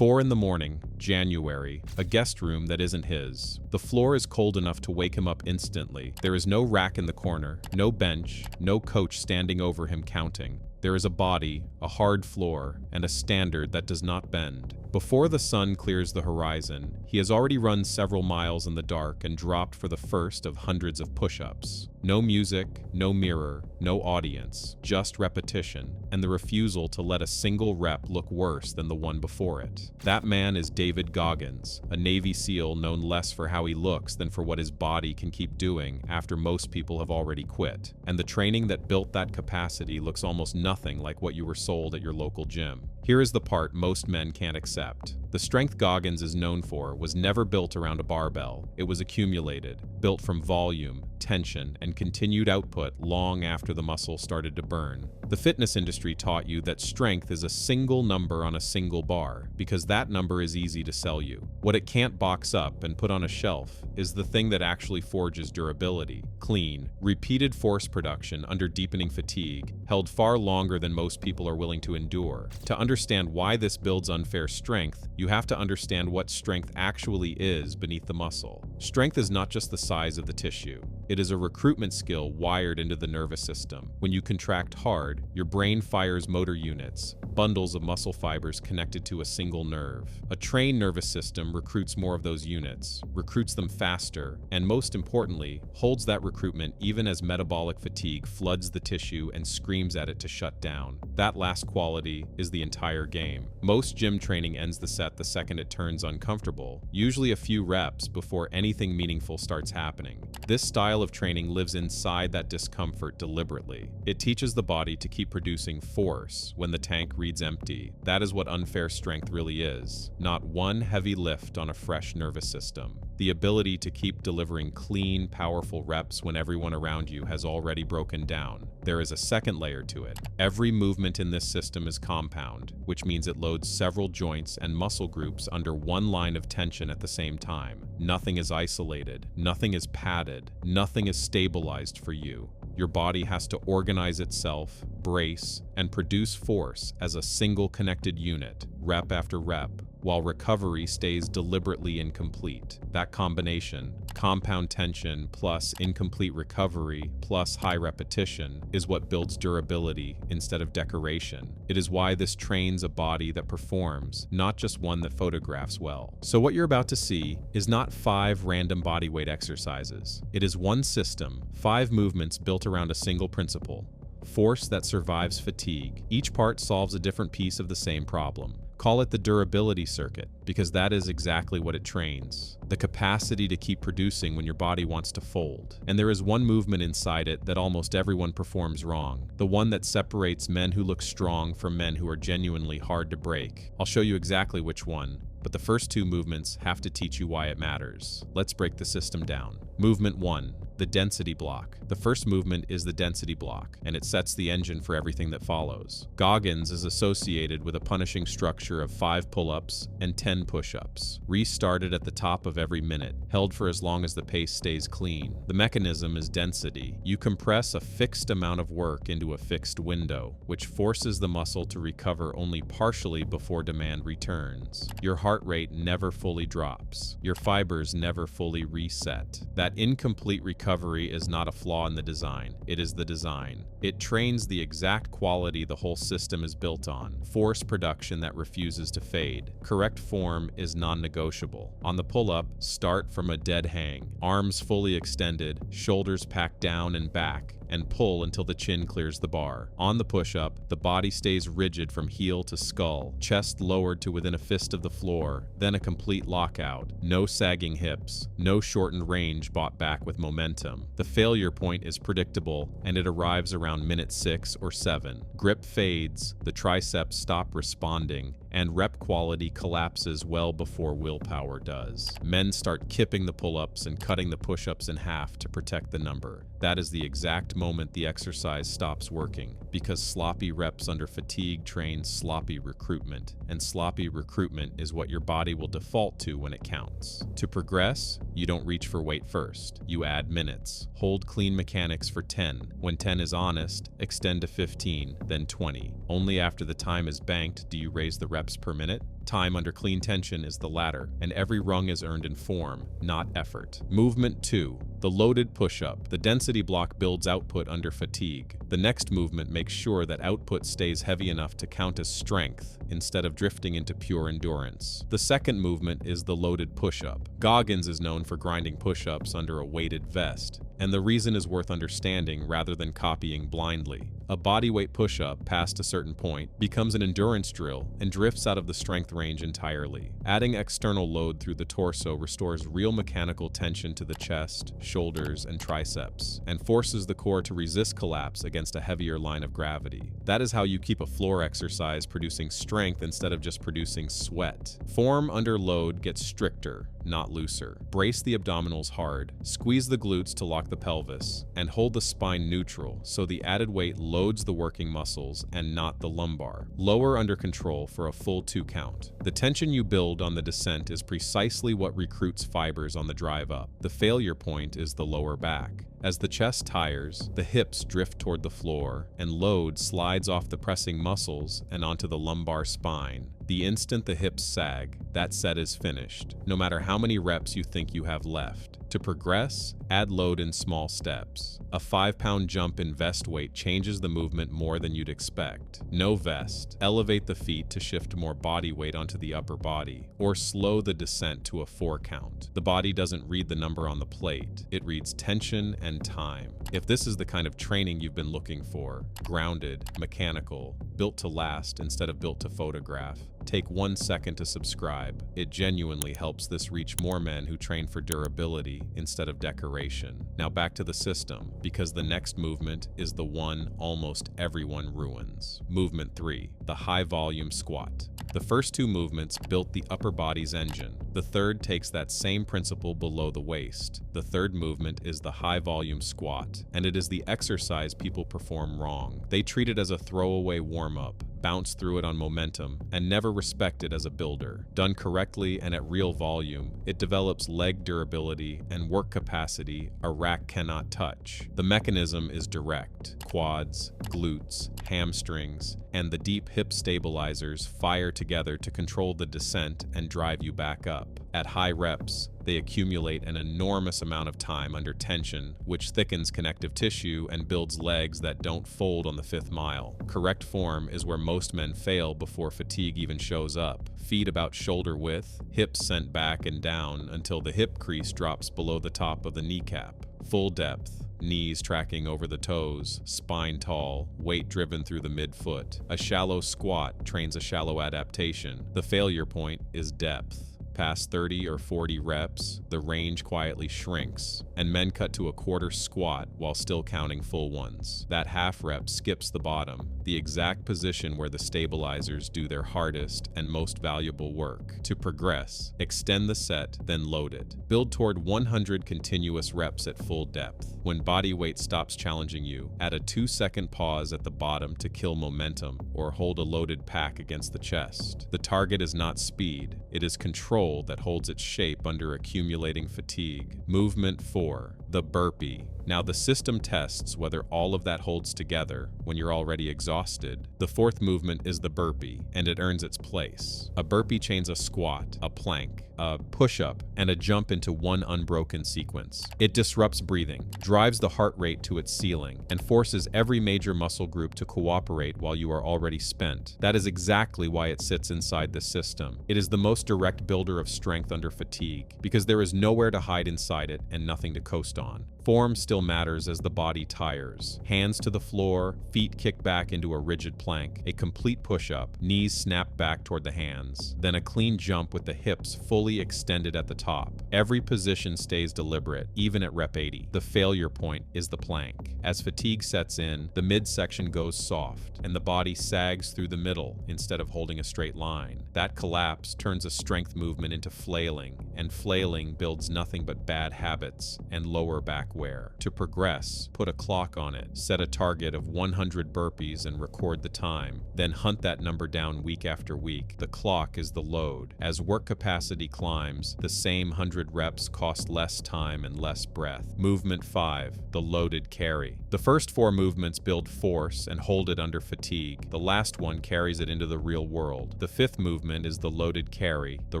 4 in the morning, January, a guest room that isn't his. The floor is cold enough to wake him up instantly. There is no rack in the corner, no bench, no coach standing over him counting. There is a body, a hard floor, and a standard that does not bend. Before the sun clears the horizon, he has already run several miles in the dark and dropped for the first of hundreds of push-ups. No music, no mirror, no audience, just repetition, and the refusal to let a single rep look worse than the one before it. That man is David Goggins, a Navy SEAL known less for how he looks than for what his body can keep doing after most people have already quit. And the training that built that capacity looks almost nothing like what you were sold at your local gym. Here is the part most men can't accept. The strength Goggins is known for was never built around a barbell. It was accumulated, built from volume, tension, and continued output long after the muscle started to burn. The fitness industry taught you that strength is a single number on a single bar, because that number is easy to sell you. What it can't box up and put on a shelf is the thing that actually forges durability. Clean, repeated force production under deepening fatigue, held far longer than most people are willing to endure. To understand why this builds unfair strength, you have to understand what strength actually is beneath the muscle. Strength is not just the size of the tissue. It is a recruitment skill wired into the nervous system. When you contract hard, your brain fires motor units, bundles of muscle fibers connected to a single nerve. A trained nervous system recruits more of those units, recruits them faster, and most importantly, holds that recruitment even as metabolic fatigue floods the tissue and screams at it to shut down. That last quality is the entire game. Most gym training ends the set the second it turns uncomfortable, usually a few reps before anything meaningful starts happening. This style of training lives inside that discomfort deliberately. It teaches the body to keep producing force when the tank reads empty. That is what unfair strength really is. Not one heavy lift on a fresh nervous system. The ability to keep delivering clean, powerful reps when everyone around you has already broken down. There is a second layer to it. Every movement in this system is compound, which means it loads several joints and muscle groups under one line of tension at the same time. Nothing is isolated, nothing is padded, nothing is stabilized for you. Your body has to organize itself, brace, and produce force as a single connected unit, rep after rep, while recovery stays deliberately incomplete. That combination, compound tension plus incomplete recovery plus high repetition, is what builds durability instead of decoration. It is why this trains a body that performs, not just one that photographs well. So what you're about to see is not 5 random bodyweight exercises. It is one system, 5 movements built around a single principle: force that survives fatigue. Each part solves a different piece of the same problem. Call it the durability circuit, because that is exactly what it trains. The capacity to keep producing when your body wants to fold. And there is one movement inside it that almost everyone performs wrong. The one that separates men who look strong from men who are genuinely hard to break. I'll show you exactly which one, but the first 2 movements have to teach you why it matters. Let's break the system down. Movement 1. The density block. The first movement is the density block, and it sets the engine for everything that follows. Goggins is associated with a punishing structure of 5 pull-ups and 10 push-ups, restarted at the top of every minute, held for as long as the pace stays clean. The mechanism is density. You compress a fixed amount of work into a fixed window, which forces the muscle to recover only partially before demand returns. Your heart rate never fully drops. Your fibers never fully reset. That incomplete recovery is not a flaw in the design. It is the design. It trains the exact quality the whole system is built on: force production that refuses to fade. Correct form is non-negotiable. On the pull-up, start from a dead hang, arms fully extended, shoulders packed down and back, and pull until the chin clears the bar. On the push-up, the body stays rigid from heel to skull, chest lowered to within a fist of the floor, then a complete lockout. No sagging hips, no shortened range bought back with momentum. The failure point is predictable, and it arrives around minute 6 or 7. Grip fades, the triceps stop responding, and rep quality collapses well before willpower does. Men start kipping the pull-ups and cutting the push-ups in half to protect the number. That is the exact moment the exercise stops working, because sloppy reps under fatigue train sloppy recruitment, and sloppy recruitment is what your body will default to when it counts. To progress, you don't reach for weight first. You add minutes. Hold clean mechanics for 10. When 10 is honest, extend to 15, then 20. Only after the time is banked do you raise the reps per minute. Time under clean tension is the latter, and every rung is earned in form, not effort. Movement 2. The loaded push-up. The density block builds output under fatigue. The next movement makes sure that output stays heavy enough to count as strength instead of drifting into pure endurance. The second movement is the loaded push-up. Goggins is known for grinding push-ups under a weighted vest, and the reason is worth understanding rather than copying blindly. A bodyweight push-up, past a certain point, becomes an endurance drill and drifts out of the strength range entirely. Adding external load through the torso restores real mechanical tension to the chest, shoulders, and triceps, and forces the core to resist collapse against a heavier line of gravity. That is how you keep a floor exercise producing strength instead of just producing sweat. Form under load gets stricter, not looser. Brace the abdominals hard, squeeze the glutes to lock the pelvis, and hold the spine neutral so the added weight loads the working muscles and not the lumbar. Lower under control for a full 2 count. The tension you build on the descent is precisely what recruits fibers on the drive up. The failure point is the lower back. As the chest tires, the hips drift toward the floor, and load slides off the pressing muscles and onto the lumbar spine. The instant the hips sag, that set is finished, no matter how many reps you think you have left. To progress, add load in small steps. A 5-pound jump in vest weight changes the movement more than you'd expect. No vest. Elevate the feet to shift more body weight onto the upper body, or slow the descent to a 4 count. The body doesn't read the number on the plate. It reads tension and time. If this is the kind of training you've been looking for, grounded, mechanical, built to last instead of built to photograph, take 1 second to subscribe. It genuinely helps this reach more men who train for durability instead of decoration. Now back to the system, because the next movement is the one almost everyone ruins. Movement 3, the high volume squat. The first 2 movements built the upper body's engine. The third takes that same principle below the waist. The third movement is the high volume squat, and it is the exercise people perform wrong. They treat it as a throwaway warm-up, bounce through it on momentum, and never respect it as a builder. Done correctly and at real volume, it develops leg durability and work capacity a rack cannot touch. The mechanism is direct. Quads, glutes, hamstrings, and the deep hip stabilizers fire together to control the descent and drive you back up. At high reps, they accumulate an enormous amount of time under tension, which thickens connective tissue and builds legs that don't fold on the 5th mile. Correct form is where most men fail before fatigue even shows up. Feet about shoulder width, hips sent back and down until the hip crease drops below the top of the kneecap. Full depth. Knees tracking over the toes, spine tall, weight driven through the midfoot. A shallow squat trains a shallow adaptation. The failure point is depth. Past 30 or 40 reps, the range quietly shrinks, and men cut to a quarter squat while still counting full ones. That half rep skips the bottom, the exact position where the stabilizers do their hardest and most valuable work. To progress, extend the set, then load it. Build toward 100 continuous reps at full depth. When body weight stops challenging you, add a 2-second pause at the bottom to kill momentum, or hold a loaded pack against the chest. The target is not speed, it is control that holds its shape under accumulating fatigue. Movement 4, the burpee. Now the system tests whether all of that holds together when you're already exhausted. The 4th movement is the burpee, and it earns its place. A burpee chains a squat, a plank, a push-up, and a jump into one unbroken sequence. It disrupts breathing, drives the heart rate to its ceiling, and forces every major muscle group to cooperate while you are already spent. That is exactly why it sits inside the system. It is the most direct builder of strength under fatigue, because there is nowhere to hide inside it and nothing to coast on. Form still matters as the body tires. Hands to the floor, feet kick back into a rigid plank, a complete push-up, knees snap back toward the hands, then a clean jump with the hips fully extended at the top. Every position stays deliberate, even at rep 80. The failure point is the plank. As fatigue sets in, the midsection goes soft, and the body sags through the middle instead of holding a straight line. That collapse turns a strength movement into flailing, and flailing builds nothing but bad habits and lower back wear. To progress, put a clock on it, set a target of 100 burpees and record the time, then hunt that number down week after week. The clock is the load. As work capacity climbs, the same 100 reps cost less time and less breath. Movement 5, the loaded carry. The first 4 movements build force and hold it under fatigue. The last one carries it into the real world. The 5th movement is the loaded carry, the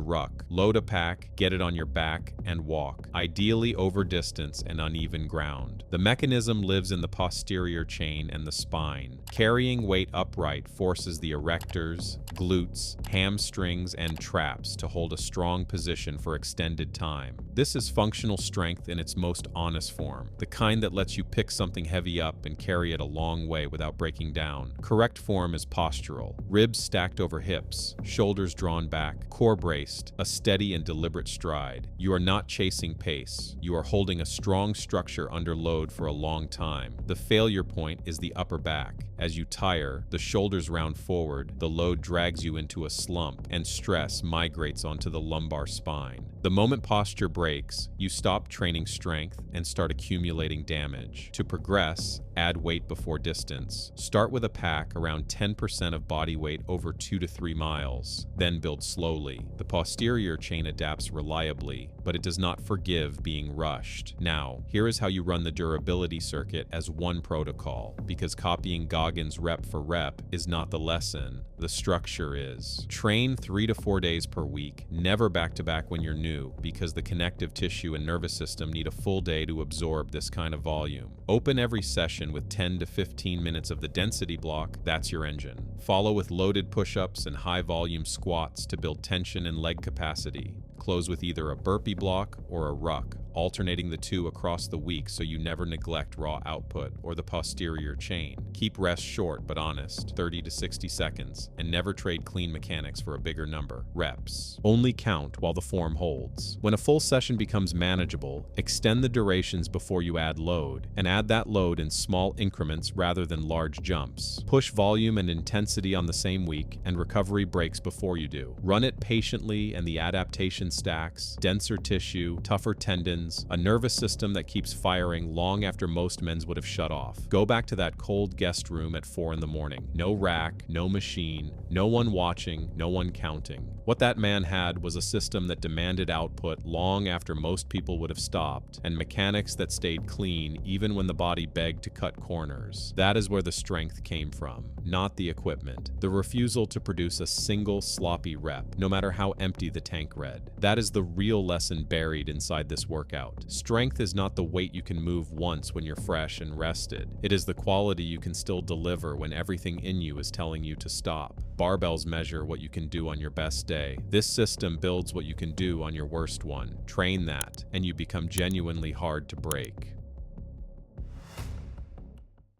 ruck. Load a pack, get it on your back, and walk, ideally over distance and uneven ground. The mechanism lives in the posterior chain and the spine. Carrying weight upright forces the erectors, glutes, hamstrings, and traps to hold a strong position for extended time. This is functional strength in its most honest form, the kind that lets you pick something heavy up and carry it a long way without breaking down. Correct form is postural, ribs stacked over hips, shoulders drawn back, core braced, a steady and deliberate stride. You are not chasing pace. You are holding a strong structure under load for a long time. The failure point is the upper back. As you tire, the shoulders round forward, the load drags you into a slump, and stress migrates onto the lumbar spine. The moment posture breaks, you stop training strength and start accumulating damage. To progress, add weight before distance. Start with a pack around 10% of body weight over 2 to 3 miles, then build slowly. The posterior chain adapts reliably, but it does not forgive being rushed. Now, here is how you run the durability circuit as one protocol, because copying Goggins rep for rep is not the lesson. The structure is. Train 3 to 4 days per week, never back-to-back when you're new, because the connective tissue and nervous system need a full day to absorb this kind of volume. Open every session with 10 to 15 minutes of the density block, that's your engine. Follow with loaded push-ups and high-volume squats to build tension and leg capacity. Close with either a burpee block or a ruck, alternating the two across the week so you never neglect raw output or the posterior chain. Keep rest short but honest, 30 to 60 seconds, and never trade clean mechanics for a bigger number. Reps. Only count while the form holds. When a full session becomes manageable, extend the durations before you add load, and add that load in small increments rather than large jumps. Push volume and intensity on the same week, and recovery breaks before you do. Run it patiently, and the adaptation stacks, denser tissue, tougher tendons, a nervous system that keeps firing long after most men's would have shut off. Go back to that cold guest room at 4 in the morning. No rack, no machine, no one watching, no one counting. What that man had was a system that demanded output long after most people would have stopped, and mechanics that stayed clean even when the body begged to cut corners. That is where the strength came from, not the equipment. The refusal to produce a single sloppy rep, no matter how empty the tank read. That is the real lesson buried inside this workout. Strength is not the weight you can move once when you're fresh and rested. It is the quality you can still deliver when everything in you is telling you to stop. Barbells measure what you can do on your best day. This system builds what you can do on your worst one. Train that, and you become genuinely hard to break.